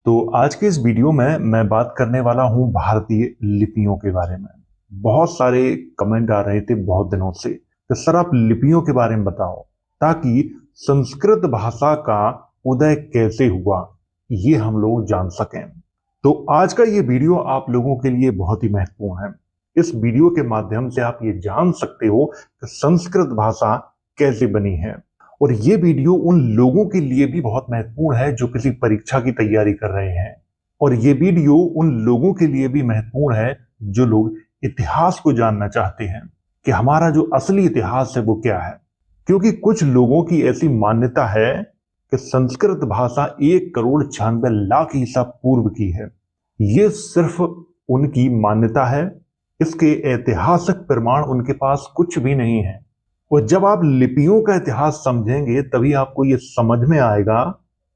तो आज के इस वीडियो में मैं बात करने वाला हूं भारतीय लिपियों के बारे में। बहुत सारे कमेंट आ रहे थे बहुत दिनों से कि सर आप लिपियों के बारे में बताओ ताकि संस्कृत भाषा का उदय कैसे हुआ ये हम लोग जान सकें। तो आज का ये वीडियो आप लोगों के लिए बहुत ही महत्वपूर्ण है। इस वीडियो के माध्यम से आप ये जान सकते हो कि संस्कृत भाषा कैसे बनी है, और ये वीडियो उन लोगों के लिए भी बहुत महत्वपूर्ण है जो किसी परीक्षा की तैयारी कर रहे हैं, और ये वीडियो उन लोगों के लिए भी महत्वपूर्ण है जो लोग इतिहास को जानना चाहते हैं कि हमारा जो असली इतिहास है वो क्या है। क्योंकि कुछ लोगों की ऐसी मान्यता है कि संस्कृत भाषा 1,96,00,000 ईसा पूर्व की है। ये सिर्फ उनकी मान्यता है, इसके ऐतिहासिक प्रमाण उनके पास कुछ भी नहीं है। और जब आप लिपियों का इतिहास समझेंगे तभी आपको ये समझ में आएगा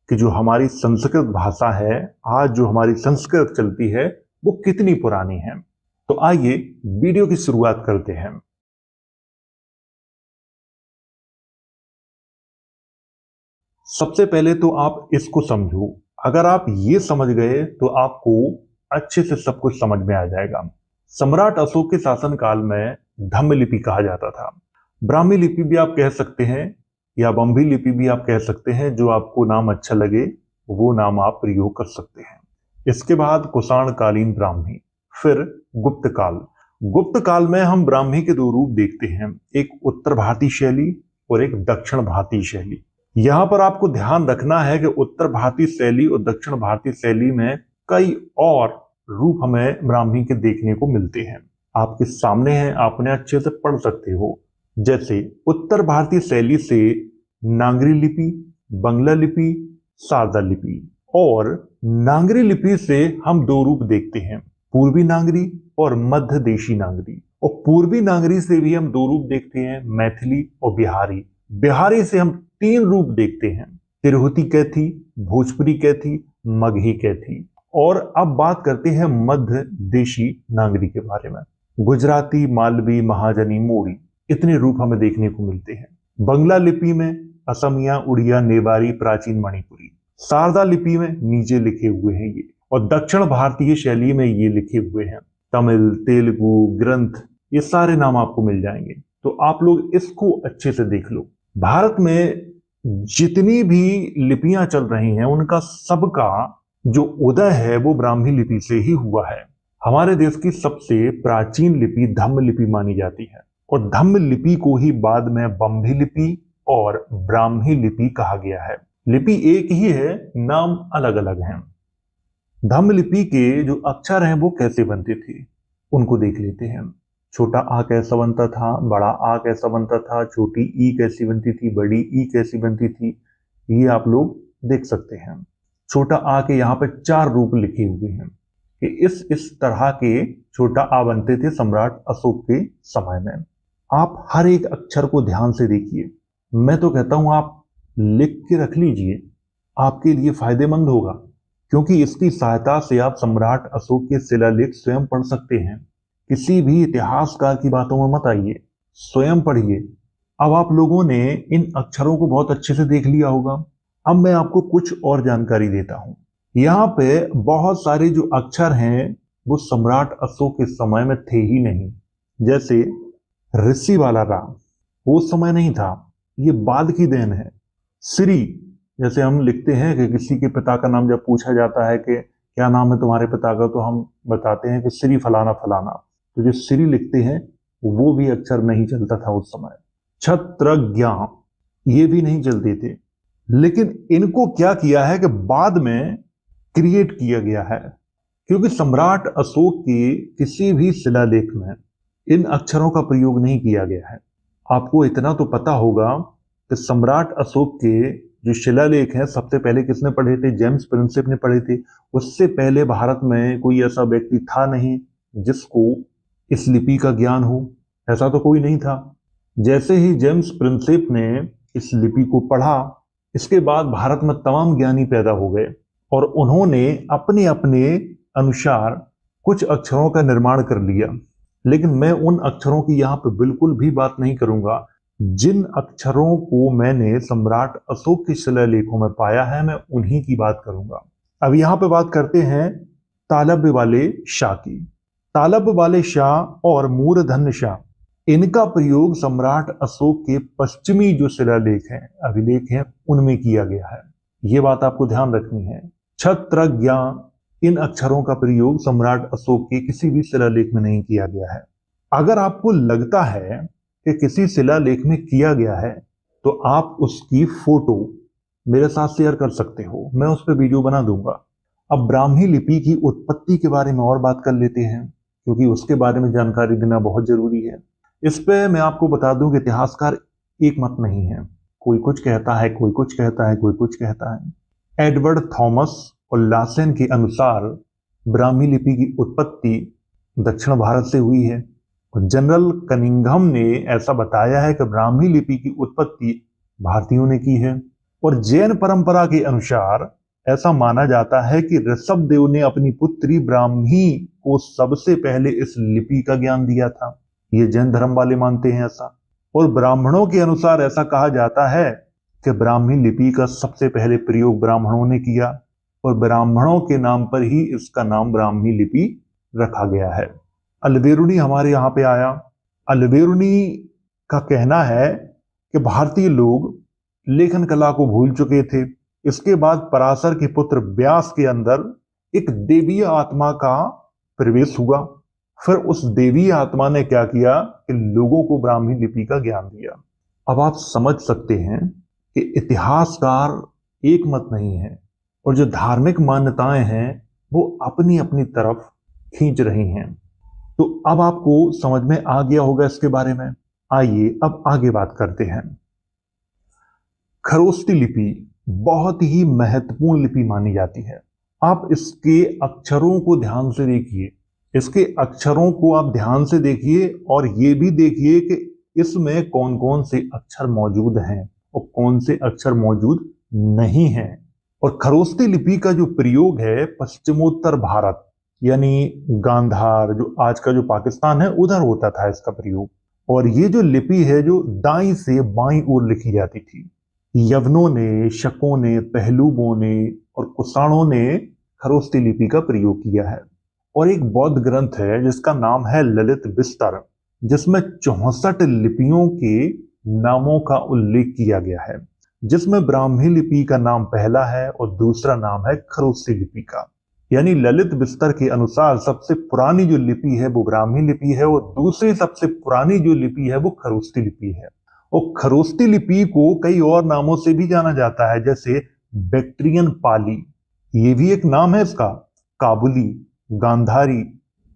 कि जो हमारी संस्कृत भाषा है, आज जो हमारी संस्कृत चलती है, वो कितनी पुरानी है। तो आइए वीडियो की शुरुआत करते हैं। सबसे पहले तो आप इसको समझो। अगर आप ये समझ गए तो आपको अच्छे से सब कुछ समझ में आ जाएगा। सम्राट अशोक के शासनकाल में धम्म लिपि कहा जाता था। ब्राह्मी लिपि भी आप कह सकते हैं या बम्भी लिपि भी आप कह सकते हैं, जो आपको नाम अच्छा लगे वो नाम आप प्रयोग कर सकते हैं। इसके बाद कुषाण कालीन ब्राह्मी, फिर गुप्त काल। गुप्त काल में हम ब्राह्मी के दो रूप देखते हैं, एक उत्तर भारतीय शैली और एक दक्षिण भारतीय शैली। यहां पर आपको ध्यान रखना है कि उत्तर भारतीय शैली और दक्षिण भारतीय शैली में कई और रूप हमें ब्राह्मी के देखने को मिलते हैं। आपके सामने हैं, आप उन्हें अच्छे से पढ़ सकते हो। जैसे उत्तर भारतीय शैली से नागरी लिपि, बंगला लिपि, शारदा लिपि। और नागरी लिपि से हम दो रूप देखते हैं, पूर्वी नागरी और मध्य देशी नागरी। और पूर्वी नागरी से भी हम दो रूप देखते हैं, मैथिली और बिहारी। बिहारी से हम तीन रूप देखते हैं, तिरहुती कैथी, भोजपुरी कैथी, मगही कैथी। और अब बात करते हैं मध्य देशी नागरी के बारे में। गुजराती, मालवी, महाजनी, मोड़ी, इतने रूप हमें देखने को मिलते हैं। बंगला लिपि में असमिया, उड़िया, नेवारी, प्राचीन मणिपुरी। शारदा लिपि में नीचे लिखे हुए हैं ये, और दक्षिण भारतीय शैली में ये लिखे हुए हैं तमिल, तेलुगु, ग्रंथ, ये सारे नाम आपको मिल जाएंगे। तो आप लोग इसको अच्छे से देख लो। भारत में जितनी भी लिपियां चल रही हैं उनका सबका जो उदय है वो ब्राह्मी लिपि से ही हुआ है। हमारे देश की सबसे प्राचीन लिपि धम्म लिपि मानी जाती है, और धम्म लिपि को ही बाद में बम्भी लिपि और ब्राह्मी लिपि कहा गया है। लिपि एक ही है, नाम अलग अलग हैं। धम्म लिपि के जो अक्षर हैं वो कैसे बनते थे उनको देख लेते हैं। छोटा आ कैसा बनता था, बड़ा आ कैसा बनता था, छोटी ई कैसी बनती थी, बड़ी ई कैसी बनती थी, ये आप लोग देख सकते हैं। छोटा आ के यहाँ पे 4 रूप लिखे हुए हैं कि इस तरह के छोटा आ बनते थे सम्राट अशोक के समय में। आप हर एक अक्षर को ध्यान से देखिए। मैं तो कहता हूं आप लिख के रख लीजिए, आपके लिए फायदेमंद होगा, क्योंकि इसकी सहायता से आप सम्राट अशोक के शिलालेख स्वयं पढ़ सकते हैं। किसी भी इतिहासकार की बातों में मत आइए, स्वयं पढ़िए। अब आप लोगों ने इन अक्षरों को बहुत अच्छे से देख लिया होगा। अब मैं आपको कुछ और जानकारी देता हूं। यहाँ पे बहुत सारे जो अक्षर हैं वो सम्राट अशोक के समय में थे ही नहीं। जैसे ऋषि वाला रा वो समय नहीं था, ये बाद की देन है। श्री, जैसे हम लिखते हैं कि किसी के पिता का नाम जब पूछा जाता है कि क्या नाम है तुम्हारे पिता का, तो हम बताते हैं कि श्री फलाना फलाना। तो जो श्री लिखते हैं वो भी अक्षर नहीं चलता था उस समय। छत्र, ज्ञा, ये भी नहीं चलते थे। लेकिन इनको क्या किया है कि बाद में क्रिएट किया गया है, क्योंकि सम्राट अशोक के किसी भी शिलालेख में इन अक्षरों का प्रयोग नहीं किया गया है। आपको इतना तो पता होगा कि सम्राट अशोक के जो शिलालेख हैं सबसे पहले किसने पढ़े थे? जेम्स प्रिंसेप ने पढ़े थे। उससे पहले भारत में कोई ऐसा व्यक्ति था नहीं जिसको इस लिपि का ज्ञान हो, ऐसा तो कोई नहीं था। जैसे ही जेम्स प्रिंसेप ने इस लिपि को पढ़ा, इसके बाद भारत में तमाम ज्ञानी पैदा हो गए और उन्होंने अपने अपने अनुसार कुछ अक्षरों का निर्माण कर लिया। लेकिन मैं उन अक्षरों की यहाँ पे बिल्कुल भी बात नहीं करूंगा। जिन अक्षरों को मैंने सम्राट अशोक के शिलालेखों में पाया है, मैं उन्हीं की बात करूंगा। अब यहां पे बात करते हैं तालब वाले शाह की। तालब वाले शाह और मूर्धन्य शाह, इनका प्रयोग सम्राट अशोक के पश्चिमी जो शिलालेख हैं, अभिलेख हैं, उनमें किया गया है। ये बात आपको ध्यान रखनी है। छत्रज्ञ, इन अक्षरों का प्रयोग सम्राट अशोक के किसी भी शिलालेख में नहीं किया गया है। अगर आपको लगता है कि किसी शिलालेख में किया गया है तो आप उसकी फोटो मेरे साथ शेयर कर सकते हो, मैं उस पर वीडियो बना दूंगा। अब ब्राह्मी लिपि की उत्पत्ति के बारे में और बात कर लेते हैं, क्योंकि उसके बारे में जानकारी देना बहुत जरूरी है। इस पे मैं आपको बता दूं कि इतिहासकार एक मत नहीं है, कोई कुछ कहता है, कोई कुछ कहता है, कोई कुछ कहता है। एडवर्ड थॉमस और लासेन के अनुसार ब्राह्मी लिपि की उत्पत्ति दक्षिण भारत से हुई है। और जनरल कनिंघम ने ऐसा बताया है कि ब्राह्मी लिपि की उत्पत्ति भारतीयों ने की है। और जैन परंपरा के अनुसार ऐसा माना जाता है कि ऋषभ देव ने अपनी पुत्री ब्राह्मी को सबसे पहले इस लिपि का ज्ञान दिया था। ये जैन धर्म वाले मानते हैं ऐसा। और ब्राह्मणों के अनुसार ऐसा कहा जाता है कि ब्राह्मी लिपि का सबसे पहले प्रयोग ब्राह्मणों ने किया और ब्राह्मणों के नाम पर ही इसका नाम ब्राह्मी लिपि रखा गया है। अलबेरुनी हमारे यहाँ पे आया। अलबेरुनी का कहना है कि भारतीय लोग लेखन कला को भूल चुके थे। इसके बाद पराशर के पुत्र व्यास के अंदर एक देवीय आत्मा का प्रवेश हुआ। फिर उस देवीय आत्मा ने क्या किया कि लोगों को ब्राह्मी लिपि का ज्ञान दिया। अब आप समझ सकते हैं कि इतिहासकार एक मत नहीं है और जो धार्मिक मान्यताएं हैं वो अपनी अपनी तरफ खींच रही हैं। तो अब आपको समझ में आ गया होगा इसके बारे में। आइए अब आगे बात करते हैं। खरोष्टी लिपि बहुत ही महत्वपूर्ण लिपि मानी जाती है। आप इसके अक्षरों को ध्यान से देखिए, इसके अक्षरों को आप ध्यान से देखिए और ये भी देखिए कि इसमें कौन कौन से अक्षर मौजूद हैं और कौन से अक्षर मौजूद नहीं हैं। और खरोष्टी लिपि का जो प्रयोग है पश्चिमोत्तर भारत यानी गांधार, जो आज का जो पाकिस्तान है, उधर होता था इसका प्रयोग। और ये जो लिपि है जो दाईं से बाईं ओर लिखी जाती थी। यवनों ने, शकों ने, पहलुओं ने और कुषाणों ने खरोष्टी लिपि का प्रयोग किया है। और एक बौद्ध ग्रंथ है जिसका नाम है ललित विस्तर, जिसमें 64 लिपियों के नामों का उल्लेख किया गया है, जिसमें ब्राह्मी लिपि का नाम पहला है और दूसरा नाम है खरोष्टी लिपि का। यानी ललित विस्तर के अनुसार सबसे पुरानी जो लिपि है वो ब्राह्मी लिपि है और दूसरी सबसे पुरानी जो लिपि है वो खरोष्टी लिपि है। और खरोष्टी लिपि को कई और नामों से भी जाना जाता है, जैसे बैक्ट्रियन पाली, ये भी एक नाम है इसका, काबुली, गांधारी,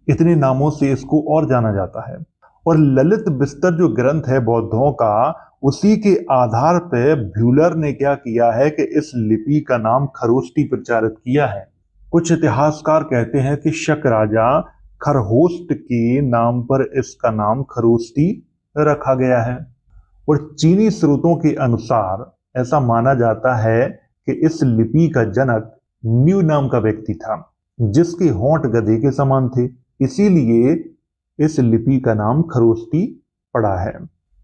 इतने नामों से इसको और जाना जाता है। और ललित विस्तर जो ग्रंथ है बौद्धों का, उसी के आधार पर ब्यूलर ने क्या किया है कि इस लिपि का नाम खरोष्टी प्रचारित किया है। कुछ इतिहासकार कहते हैं कि शक राजा खरहोस्ट के नाम पर इसका नाम खरोष्टी रखा गया है। और चीनी स्रोतों के अनुसार ऐसा माना जाता है कि इस लिपि का जनक न्यू नाम का व्यक्ति था, जिसके होंठ गधे के समान थे, इसीलिए इस लिपि का नाम खरोष्टी पड़ा है।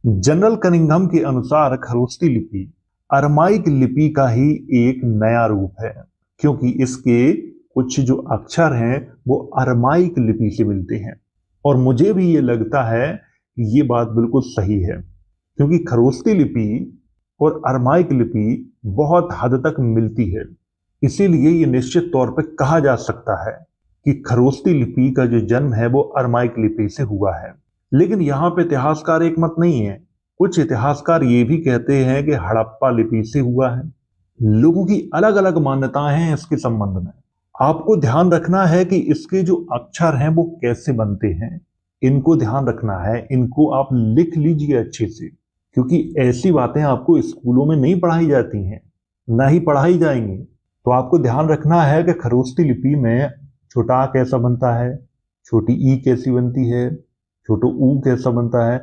जनरल कनिंघम के अनुसार खरोष्टी लिपि अरमाइक लिपि का ही एक नया रूप है, क्योंकि इसके कुछ जो अक्षर हैं वो अरमाइक लिपि से मिलते हैं। और मुझे भी ये लगता है कि ये बात बिल्कुल सही है, क्योंकि खरोष्टी लिपि और अरमाइक लिपि बहुत हद तक मिलती है। इसीलिए ये निश्चित तौर पर कहा जा सकता है कि खरोष्टी लिपि का जो जन्म है वो अरमाइक लिपि से हुआ है। लेकिन यहाँ पे इतिहासकार एक मत नहीं है। कुछ इतिहासकार ये भी कहते हैं कि हड़प्पा लिपि से हुआ है। लोगों की अलग अलग मान्यताएं हैं इसके संबंध में। आपको ध्यान रखना है कि इसके जो अक्षर हैं वो कैसे बनते हैं, इनको ध्यान रखना है, इनको आप लिख लीजिए अच्छे से, क्योंकि ऐसी बातें आपको स्कूलों में नहीं पढ़ाई जाती हैं, ना ही पढ़ाई जाएंगी। तो आपको ध्यान रखना है कि खरोष्टी लिपि में छोटा आ कैसा बनता है, छोटी ई कैसी बनती है, छोटा ऊ कैसा बनता है।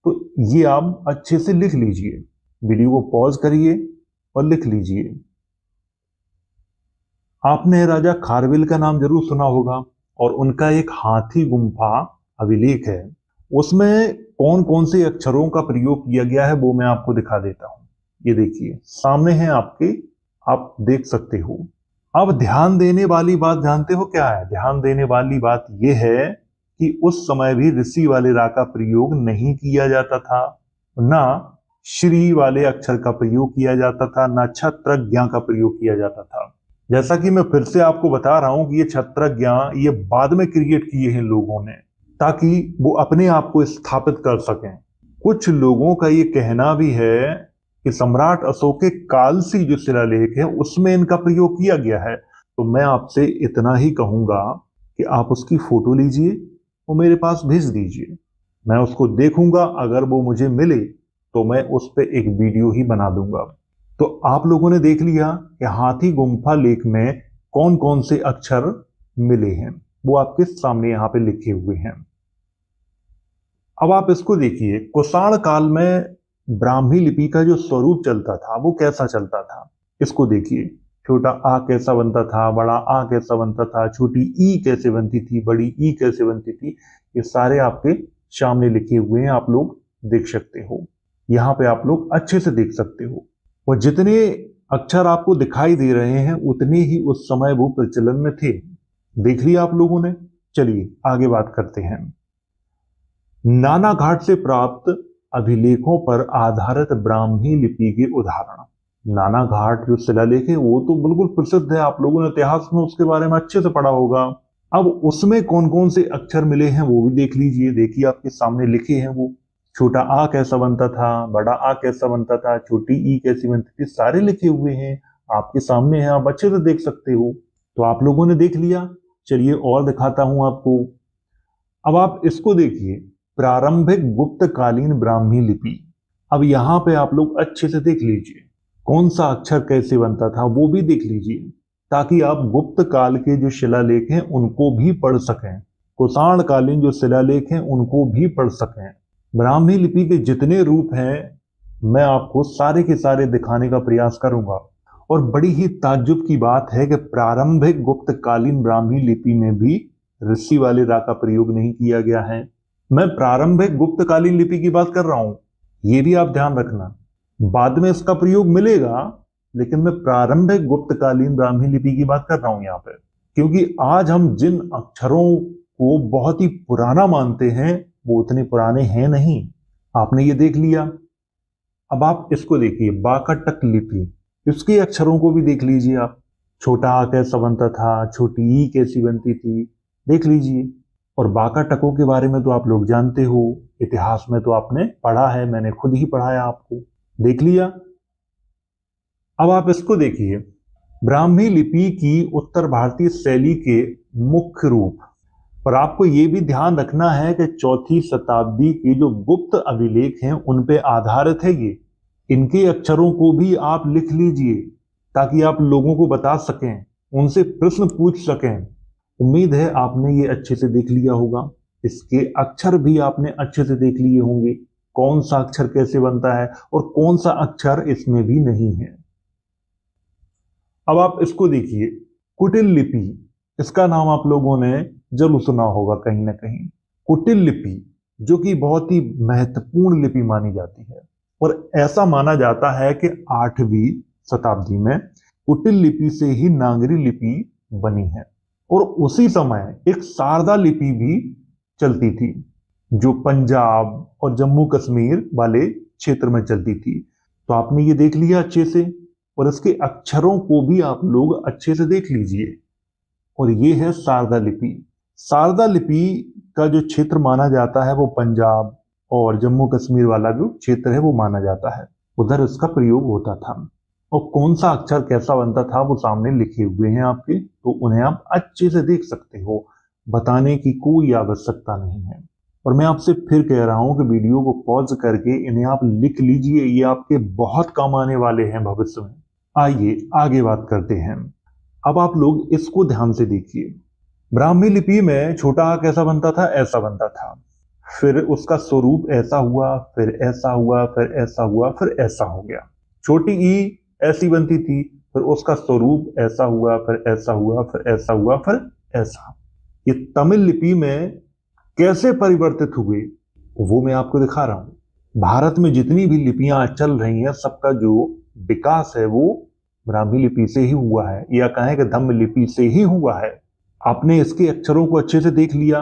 तो ये आप अच्छे से लिख लीजिए, वीडियो को पॉज करिए और लिख लीजिए। आपने राजा खारवेल का नाम जरूर सुना होगा और उनका एक हाथी गुम्फा अभिलेख है। उसमें कौन कौन से अक्षरों का प्रयोग किया गया है वो मैं आपको दिखा देता हूं। ये देखिए सामने है आपके, आप देख सकते हो। अब ध्यान देने वाली बात जानते हो क्या है? ध्यान देने वाली बात यह है कि उस समय भी ऋषि वाले रा का प्रयोग नहीं किया जाता था, ना श्री वाले अक्षर का प्रयोग किया जाता था, ना छत्रज्ञ का प्रयोग किया जाता था। जैसा कि मैं फिर से आपको बता रहा हूं कि ये छत्रज्ञ ये बाद में क्रिएट किए हैं लोगों ने, ताकि वो अपने आप को स्थापित कर सकें। कुछ लोगों का ये कहना भी है कि सम्राट अशोक के कालसी जो शिलालेख है उसमें इनका प्रयोग किया गया है। तो मैं आपसे इतना ही कहूंगा कि आप उसकी फोटो लीजिए और मेरे पास भेज दीजिए, मैं उसको देखूंगा। अगर वो मुझे मिले तो मैं उस पर एक वीडियो ही बना दूंगा। तो आप लोगों ने देख लिया कि हाथी गुम्फा लेख में कौन कौन से अक्षर मिले हैं, वो आपके सामने यहां पे लिखे हुए हैं। अब आप इसको देखिए, कुषाण काल में ब्राह्मी लिपि का जो स्वरूप चलता था वो कैसा चलता था, इसको देखिए। छोटा आ कैसा बनता था, बड़ा आ कैसा बनता था, छोटी ई कैसे बनती थी, बड़ी ई कैसे बनती थी, ये सारे आपके सामने लिखे हुए हैं, आप लोग देख सकते हो। यहाँ पे आप लोग अच्छे से देख सकते हो। और जितने अक्षर आपको दिखाई दे रहे हैं उतने ही उस समय वो प्रचलन में थे। देख लिया आप लोगों ने। चलिए आगे बात करते हैं। नाना घाट से प्राप्त अभिलेखों पर आधारित ब्राह्मी लिपि के उदाहरण। नाना घाट जो शिलालेख है वो तो बिल्कुल प्रसिद्ध है, आप लोगों ने इतिहास में उसके बारे में अच्छे से पढ़ा होगा। अब उसमें कौन कौन से अक्षर मिले हैं वो भी देख लीजिए। देखिए आपके सामने लिखे हैं वो। छोटा आ कैसा बनता था, बड़ा आ कैसा बनता था, छोटी ई कैसी बनती थी, सारे लिखे हुए हैं आपके सामने हैं, आप अच्छे से देख सकते हो। तो आप लोगों ने देख लिया। चलिए और दिखाता हूं आपको। अब आप इसको देखिए, प्रारंभिक गुप्तकालीन ब्राह्मी लिपि। अब यहां पे आप लोग अच्छे से देख लीजिए कौन सा अक्षर कैसे बनता था, वो भी देख लीजिए, ताकि आप गुप्त काल के जो शिलालेख हैं उनको भी पढ़ सकें, कुषाण कालीन जो शिलालेख हैं उनको भी पढ़ सकें। ब्राह्मी लिपि के जितने रूप हैं मैं आपको सारे के सारे दिखाने का प्रयास करूंगा। और बड़ी ही ताज्जुब की बात है कि प्रारंभिक गुप्तकालीन ब्राह्मी लिपि में भी ऋषि वाले रा का प्रयोग नहीं किया गया है। मैं प्रारंभिक गुप्तकालीन लिपि की बात कर रहा हूं, यह भी आप ध्यान रखना। बाद में इसका प्रयोग मिलेगा, लेकिन मैं प्रारंभिक गुप्तकालीन ब्राह्मी लिपि की बात कर रहा हूं यहां पर, क्योंकि आज हम जिन अक्षरों को बहुत ही पुराना मानते हैं वो उतने पुराने हैं नहीं। आपने ये देख लिया। अब आप इसको देखिए, बाकाटक लिपि, इसके अक्षरों को भी देख लीजिए आप। छोटा आ कैसा बनता था, छोटी ई कैसी बनती थी, देख लीजिए। और बाकाटकों के बारे में तो आप लोग जानते हो, इतिहास में तो आपने पढ़ा है, मैंने खुद ही पढ़ाया आपको, देख लिया। अब आप इसको देखिए, ब्राह्मी लिपि की उत्तर भारतीय शैली के मुख्य रूप। पर आपको यह भी ध्यान रखना है कि चौथी शताब्दी के जो गुप्त अभिलेख हैं उन पे आधारित है ये। इनके अक्षरों को भी आप लिख लीजिए ताकि आप लोगों को बता सकें, उनसे प्रश्न पूछ सकें। उम्मीद है आपने ये अच्छे से देख लिया होगा। इसके अक्षर भी आपने अच्छे से देख लिए होंगे, कौन सा अक्षर कैसे बनता है और कौन सा अक्षर इसमें भी नहीं है। अब आप इसको देखिए, कुटिल लिपि, इसका नाम आप लोगों ने जरूर सुना होगा कहीं ना कहीं। कुटिल लिपि जो कि बहुत ही महत्वपूर्ण लिपि मानी जाती है, और ऐसा माना जाता है कि 8वीं शताब्दी में कुटिल लिपि से ही नागरी लिपि बनी है। और उसी समय एक शारदा लिपि भी चलती थी जो पंजाब और जम्मू कश्मीर वाले क्षेत्र में चलती थी। तो आपने ये देख लिया अच्छे से, और इसके अक्षरों को भी आप लोग अच्छे से देख लीजिए। और ये है शारदा लिपि। शारदा लिपि का जो क्षेत्र माना जाता है वो पंजाब और जम्मू कश्मीर वाला जो क्षेत्र है वो माना जाता है, उधर इसका प्रयोग होता था। और कौन सा अक्षर कैसा बनता था वो सामने लिखे हुए हैं आपके, तो उन्हें आप अच्छे से देख सकते हो, बताने की कोई आवश्यकता नहीं है। और मैं आपसे फिर कह रहा हूं कि वीडियो को पॉज करके इन्हें आप लिख लीजिए, ये आपके बहुत काम आने वाले हैं भविष्य में। आइए आगे बात करते हैं। अब आप लोग इसको ध्यान से देखिए। ब्राह्मी लिपि में छोटा आ कैसा बनता था, ऐसा बनता था, फिर उसका स्वरूप ऐसा हुआ, फिर ऐसा हुआ, फिर ऐसा हुआ, फिर ऐसा हो गया। छोटी ई ऐसी बनती थी, फिर उसका स्वरूप ऐसा हुआ, फिर ऐसा हुआ, फिर ऐसा हुआ, फिर ऐसा। ये तमिल लिपि में कैसे परिवर्तित हुए वो मैं आपको दिखा रहा हूं। भारत में जितनी भी लिपियां चल रही हैं सबका जो विकास है वो ब्राह्मी लिपि से ही हुआ है, या कहें कि धम्म लिपि से ही हुआ है। आपने इसके अक्षरों को अच्छे से देख लिया।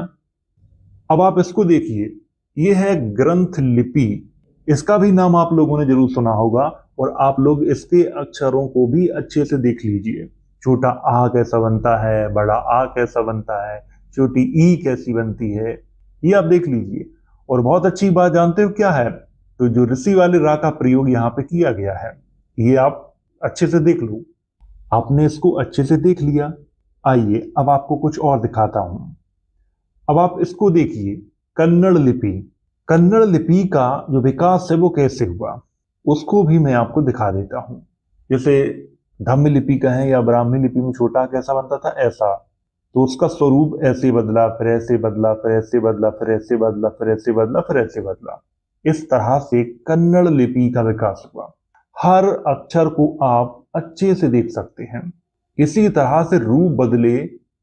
अब आप इसको देखिए, ये है ग्रंथ लिपि। इसका भी नाम आप लोगों ने जरूर सुना होगा, और आप लोग इसके अक्षरों को भी अच्छे से देख लीजिए। छोटा आ कैसा बनता है, बड़ा आ कैसा बनता है, छोटी ई कैसी बनती है, ये आप देख लीजिए। और बहुत अच्छी बात जानते हो क्या है, तो जो ऋषि वाले रा का प्रयोग यहाँ पे किया गया है, ये आप अच्छे से देख लो। आपने इसको अच्छे से देख लिया। आइए अब आपको कुछ और दिखाता हूं। अब आप इसको देखिए, कन्नड़ लिपि। कन्नड़ लिपि का जो विकास है वो कैसे हुआ, उसको भी मैं आपको दिखा देता हूं। जैसे धम्म लिपि कहें या ब्राह्मी लिपि में छोटा कैसा बनता था, ऐसा, तो उसका स्वरूप ऐसे बदला, फिर ऐसे बदला, फिर ऐसे बदला, फिर ऐसे बदला, फिर ऐसे बदला, फिर ऐसे बदला। इस तरह से कन्नड़ लिपि का विकास हुआ। हर अक्षर को आप अच्छे से देख सकते हैं। इसी तरह से रूप बदले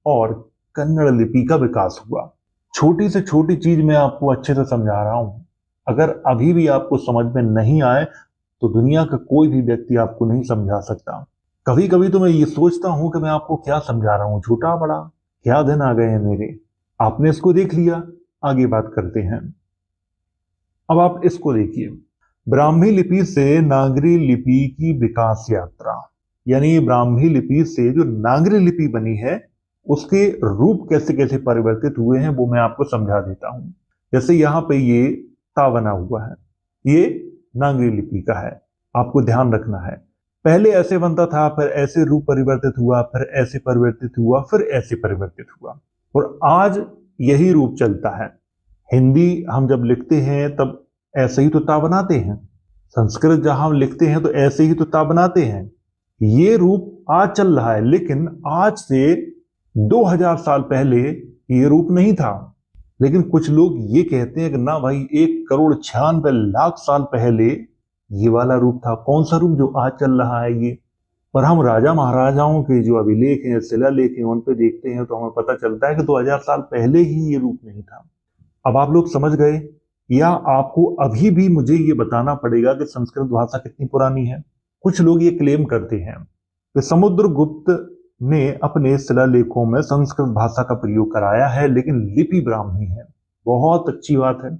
और कन्नड़ लिपि का विकास हुआ। छोटी से छोटी चीज मैं आपको अच्छे से समझा रहा हूं। अगर अभी भी आपको समझ में नहीं आए तो दुनिया का कोई भी व्यक्ति आपको नहीं समझा सकता। कभी कभी तो मैं ये सोचता हूं कि मैं आपको क्या समझा रहा हूं, छोटा बड़ा, क्या दिन आ गए हैं मेरे। आपने इसको देख लिया, आगे बात करते हैं। अब आप इसको देखिए, ब्राह्मी लिपि से नागरी लिपि की विकास यात्रा, यानी ब्राह्मी लिपि से जो नागरी लिपि बनी है उसके रूप कैसे कैसे परिवर्तित हुए हैं वो मैं आपको समझा देता हूं। जैसे यहां पे ये ता बना हुआ है, ये नागरी लिपि का है। आपको ध्यान रखना है, पहले ऐसे बनता था, फिर ऐसे रूप परिवर्तित हुआ, फिर ऐसे परिवर्तित हुआ, फिर ऐसे परिवर्तित हुआ, और आज यही रूप चलता है। हिंदी हम जब लिखते हैं तब ऐसे ही तो ता बनाते हैं, संस्कृत जहां हम लिखते हैं तो ऐसे ही तो ता बनाते हैं। ये रूप आज चल रहा है, लेकिन आज से 2000 साल पहले ये रूप नहीं था। लेकिन कुछ लोग ये कहते हैं कि ना भाई, 1,96,00,000 साल पहले ये वाला रूप था। कौन सा रूप जो आज चल रहा है ये? पर हम राजा महाराजाओं के जो अभिलेख हैं, शिलालेख हैं, उन पे देखते हैं तो हमें पता चलता है कि 2000 साल पहले ही ये रूप नहीं था। अब आप लोग समझ गए, या आपको अभी भी मुझे ये बताना पड़ेगा कि संस्कृत भाषा कितनी पुरानी है? कुछ लोग ये क्लेम करते हैं कि समुद्रगुप्त ने अपने शिलालेखों में संस्कृत भाषा का प्रयोग कराया है, लेकिन लिपि ब्राह्मी है। बहुत अच्छी बात है।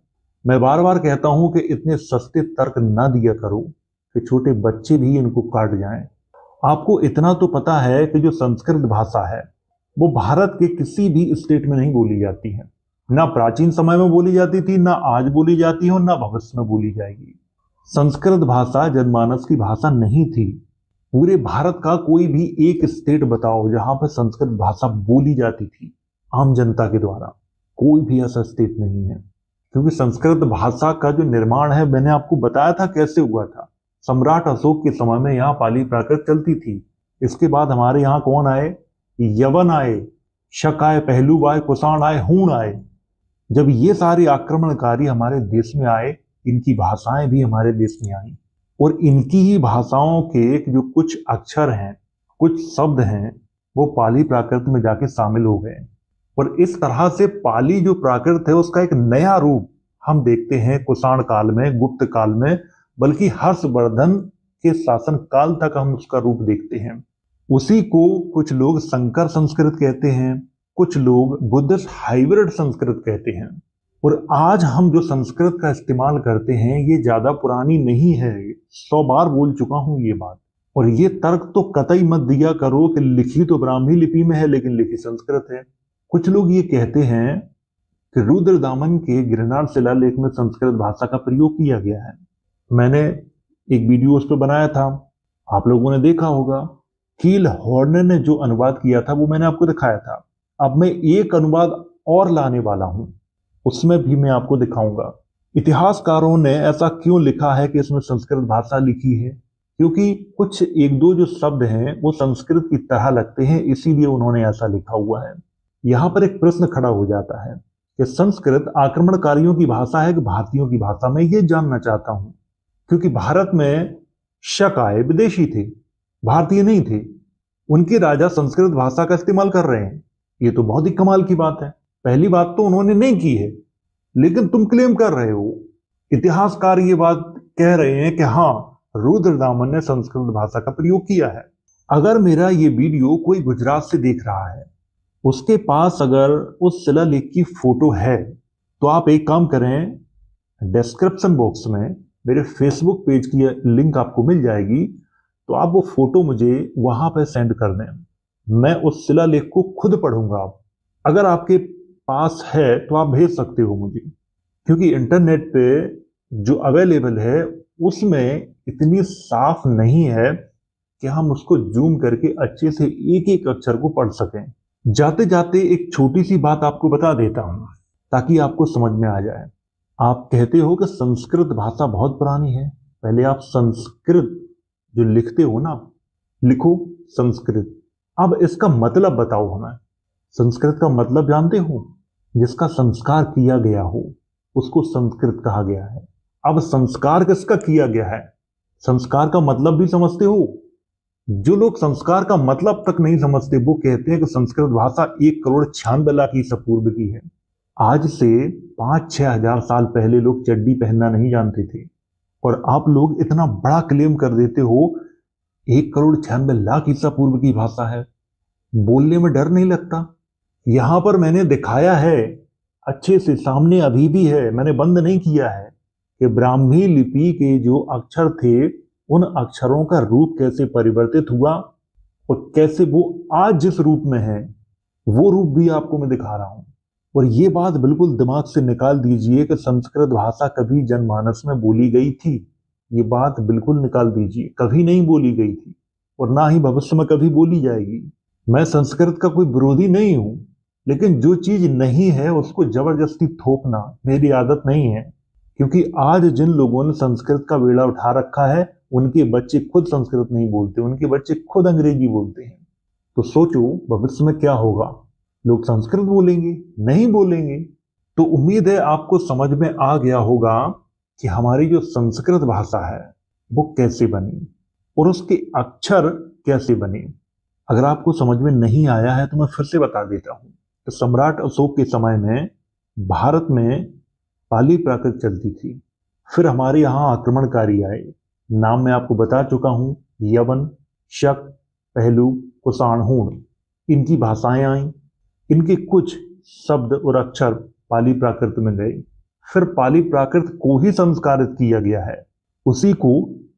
मैं बार बार कहता हूं कि इतने सस्ते तर्क ना दिया करो कि छोटे बच्चे भी इनको काट जाएं। आपको इतना तो पता है कि जो संस्कृत भाषा है वो भारत के किसी भी स्टेट में नहीं बोली जाती है। ना प्राचीन समय में बोली जाती थी, ना आज बोली जाती है, और ना भविष्य में बोली जाएगी। संस्कृत भाषा जनमानस की भाषा नहीं थी। पूरे भारत का कोई भी एक स्टेट बताओ जहां पर संस्कृत भाषा बोली जाती थी आम जनता के द्वारा। कोई भी ऐसा स्टेट नहीं है, क्योंकि संस्कृत भाषा का जो निर्माण है मैंने आपको बताया था कैसे हुआ था। सम्राट अशोक के समय में यहाँ पाली प्राकृत चलती थी। इसके बाद हमारे यहाँ कौन आए? यवन आए, शक आए, पहलू आए, कुषाण आए, हूण आए। जब ये सारे आक्रमणकारी हमारे देश में आए, इनकी भाषाएं भी हमारे देश में आई, और इनकी ही भाषाओं के जो कुछ अक्षर हैं, कुछ शब्द हैं, वो पाली प्राकृत में जाके शामिल हो गए। और इस तरह से पाली जो प्राकृत है उसका एक नया रूप हम देखते हैं कुषाण काल में, गुप्त काल में, बल्कि हर्षवर्धन के शासन काल तक हम उसका रूप देखते हैं। उसी को कुछ लोग संकर संस्कृत कहते हैं, कुछ लोग बुद्धिस्ट हाइब्रिड संस्कृत कहते हैं। और आज हम जो संस्कृत का इस्तेमाल करते हैं ये ज्यादा पुरानी नहीं है। 100 बार बोल चुका हूं ये बात। और ये तर्क तो कतई मत दिया करो कि लिखी तो ब्राह्मी लिपि में है लेकिन लिखी संस्कृत है। कुछ लोग ये कहते हैं कि रुद्रदामन के गिरनार शिलालेख में संस्कृत भाषा का प्रयोग किया गया है। मैंने एक वीडियो उस पर बनाया था, आप लोगों ने देखा होगा। कील हॉर्नर ने जो अनुवाद किया था वो मैंने आपको दिखाया था। अब मैं एक अनुवाद और लाने वाला हूं, उसमें भी मैं आपको दिखाऊंगा। इतिहासकारों ने ऐसा क्यों लिखा है कि इसमें संस्कृत भाषा लिखी है, क्योंकि कुछ एक दो जो शब्द हैं वो संस्कृत की तरह लगते हैं, इसीलिए उन्होंने ऐसा लिखा हुआ है। यहां पर एक प्रश्न खड़ा हो जाता है कि संस्कृत आक्रमणकारियों की भाषा है कि भारतीयों की भाषा? मैं ये जानना चाहता हूं, क्योंकि भारत में शक आए विदेशी थे, भारतीय नहीं थे। उनके राजा संस्कृत भाषा का इस्तेमाल कर रहे हैं, ये तो बहुत ही कमाल की बात है। पहली बात तो उन्होंने नहीं की है, लेकिन तुम क्लेम कर रहे हो। इतिहासकार ये बात कह रहे हैं कि हाँ, रुद्रदामन ने संस्कृत भाषा का प्रयोग किया है। अगर मेरा ये वीडियो कोई गुजरात से देख रहा है, उसके पास अगर उस शिलालेख की फोटो है, तो आप एक काम करें, डिस्क्रिप्शन बॉक्स में मेरे फेसबुक पेज की लिंक आपको मिल जाएगी, तो आप वो फोटो मुझे वहां पर सेंड कर दें। मैं उस शिलालेख को खुद पढ़ूंगा। अगर आपके पास है तो आप भेज सकते हो मुझे, क्योंकि इंटरनेट पे जो अवेलेबल है उसमें इतनी साफ नहीं है कि हम उसको जूम करके अच्छे से एक एक अक्षर को पढ़ सकें। जाते जाते एक छोटी सी बात आपको बता देता हूं, ताकि आपको समझ में आ जाए। आप कहते हो कि संस्कृत भाषा बहुत पुरानी है। पहले आप संस्कृत जो लिखते हो ना, लिखो संस्कृत। अब इसका मतलब बताओ हमें। संस्कृत का मतलब जानते हो? जिसका संस्कार किया गया हो उसको संस्कृत कहा गया है। अब संस्कार किसका किया गया है, संस्कार का मतलब भी समझते हो? जो लोग संस्कार का मतलब तक नहीं समझते वो कहते हैं कि संस्कृत भाषा 1,96,00,000 ईसा पूर्व की है। आज से 5-6 हजार साल पहले लोग चड्डी पहनना नहीं जानते थे, और आप लोग इतना बड़ा क्लेम कर देते हो 1,96,00,000 ईसा पूर्व की भाषा है। बोलने में डर नहीं लगता? यहां पर मैंने दिखाया है अच्छे से, सामने अभी भी है, मैंने बंद नहीं किया है, कि ब्राह्मी लिपि के जो अक्षर थे उन अक्षरों का रूप कैसे परिवर्तित हुआ और कैसे वो आज जिस रूप में है वो रूप भी आपको मैं दिखा रहा हूं। और ये बात बिल्कुल दिमाग से निकाल दीजिए कि संस्कृत भाषा कभी जनमानस में बोली गई थी। ये बात बिल्कुल निकाल दीजिए, कभी नहीं बोली गई थी और ना ही भविष्य में कभी बोली जाएगी। मैं संस्कृत का कोई विरोधी नहीं हूं, लेकिन जो चीज नहीं है उसको जबरदस्ती थोपना मेरी आदत नहीं है। क्योंकि आज जिन लोगों ने संस्कृत का बेड़ा उठा रखा है उनके बच्चे खुद संस्कृत नहीं बोलते, उनके बच्चे खुद अंग्रेजी बोलते हैं। तो सोचो भविष्य में क्या होगा, लोग संस्कृत बोलेंगे, नहीं बोलेंगे। तो उम्मीद है आपको समझ में आ गया होगा कि हमारी जो संस्कृत भाषा है वो कैसे बनी और उसके अक्षर कैसे बने। अगर आपको समझ में नहीं आया है तो मैं फिर से बता देता हूं। तो सम्राट अशोक के समय में भारत में पाली प्राकृत चलती थी। फिर हमारे यहाँ आक्रमणकारी आए, नाम मैं आपको बता चुका हूं, यवन, शक, पहलू, कुषाण, हूण, इनकी भाषाएं आई। इनके कुछ शब्द और अक्षर पाली प्राकृत में गए। फिर पाली प्राकृत को ही संस्कारित किया गया है, उसी को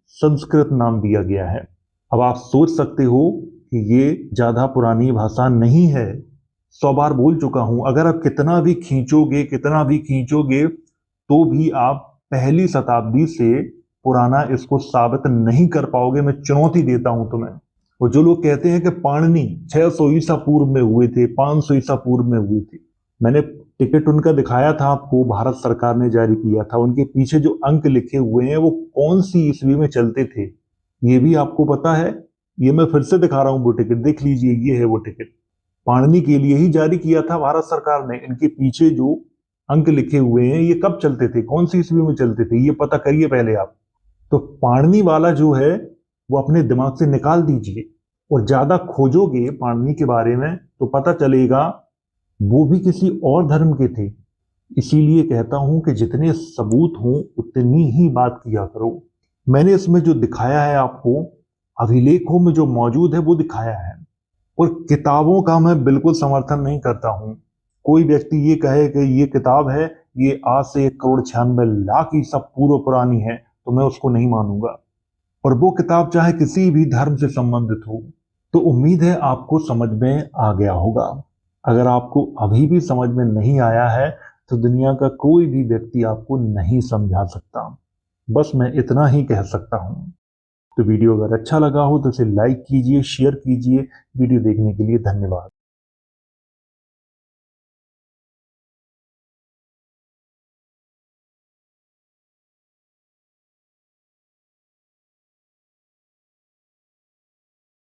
संस्कृत नाम दिया गया है। अब आप सोच सकते हो कि ये ज्यादा पुरानी भाषा नहीं है। 100 बार बोल चुका हूं, अगर आप कितना भी खींचोगे तो भी आप पहली शताब्दी से पुराना इसको साबित नहीं कर पाओगे। मैं चुनौती देता हूं तुम्हें। और जो लोग कहते हैं कि पाणिनि 600 ईसा पूर्व में हुए थे, 500 ईसा पूर्व में हुए थे, मैंने टिकट उनका दिखाया था आपको, भारत सरकार ने जारी किया था। उनके पीछे जो अंक लिखे हुए हैं वो कौन सी ईस्वी में चलते थे ये भी आपको पता है। ये मैं फिर से दिखा रहा हूं, वो टिकट देख लीजिए, ये है वो टिकट। पाणिनि के लिए ही जारी किया था भारत सरकार ने। इनके पीछे जो अंक लिखे हुए हैं ये कब चलते थे, कौन सी ईस्वी में चलते थे, ये पता करिए पहले आप। तो पाणिनि वाला जो है वो अपने दिमाग से निकाल दीजिए, और ज्यादा खोजोगे पाणिनि के बारे में तो पता चलेगा वो भी किसी और धर्म के थे। इसीलिए कहता हूं कि जितने सबूत हों उतनी ही बात किया करो। मैंने इसमें जो दिखाया है आपको, अभिलेखों में जो मौजूद है वो दिखाया है। और किताबों का मैं बिल्कुल समर्थन नहीं करता हूं। कोई व्यक्ति ये कहे कि ये किताब है, ये आज से 1,96,00,000 ईसा पूर्व पुरानी है, तो मैं उसको नहीं मानूंगा। और वो किताब चाहे किसी भी धर्म से संबंधित हो। तो उम्मीद है आपको समझ में आ गया होगा। अगर आपको अभी भी समझ में नहीं आया है तो दुनिया का कोई भी व्यक्ति आपको नहीं समझा सकता। बस मैं इतना ही कह सकता हूं। तो वीडियो अगर अच्छा लगा हो तो इसे लाइक कीजिए, शेयर कीजिए। वीडियो देखने के लिए धन्यवाद।